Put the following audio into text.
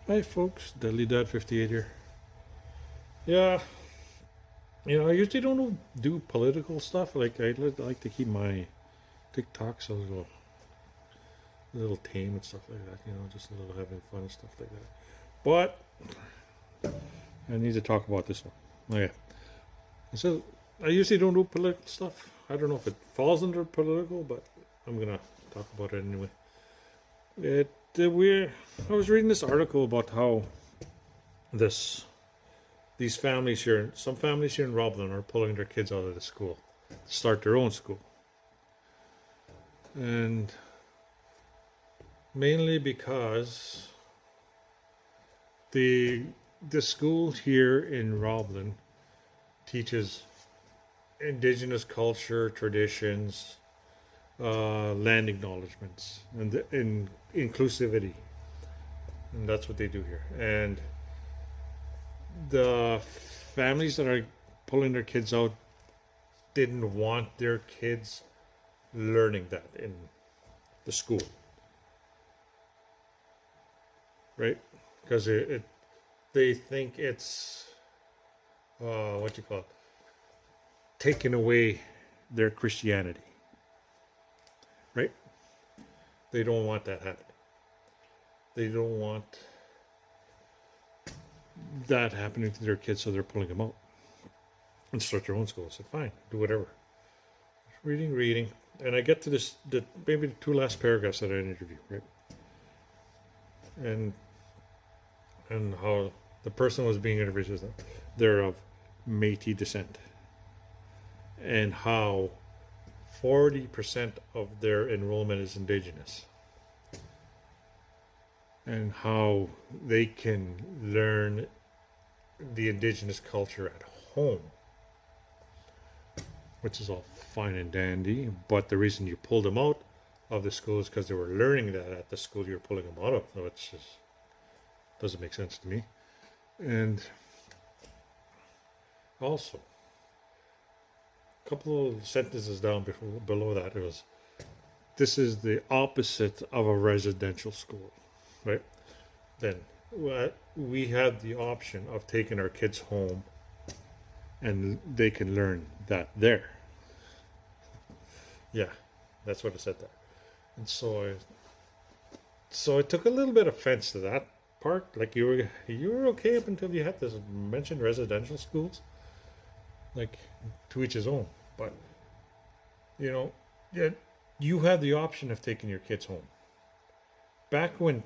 Hi folks, Deadly Dad 58 here. Yeah, I usually don't do political stuff. Like like to keep my TikToks a little tame and stuff like that. Just a little having fun and stuff like that. But I need to talk about this one. Okay, so I usually don't do political stuff. I don't know if it falls under political, but I'm gonna talk about it anyway. I was reading this article about how this these families here, some families here in Roblin are pulling their kids out of the school to start their own school. And mainly because the school here in Roblin teaches indigenous culture, traditions, land acknowledgements, and inclusivity. And that's what they do here. And the families that are pulling their kids out didn't want their kids learning that in the school, right? Because they think it's what you call it, taking away their Christianity, right? They don't want that happening. They don't want that happening to their kids, so they're pulling them out and start their own school. I said, fine, do whatever. Reading, and I get to maybe the two last paragraphs that I interviewed, right? And how the person was being interviewed was that they're of Métis descent, and how 40% of their enrollment is Indigenous, and how they can learn the Indigenous culture at home, which is all fine and dandy. But the reason you pulled them out of the school is because they were learning that at the school you're pulling them out of. So it just doesn't make sense to me. And also, a couple of sentences down below that, it was, this is the opposite of a residential school, right? Then we have the option of taking our kids home and they can learn that there. Yeah, that's what it said there. And so I took a little bit of offense to that part. Like you were okay up until you had to mention residential schools. Like, to each his own. But yeah, you had the option of taking your kids home. Back when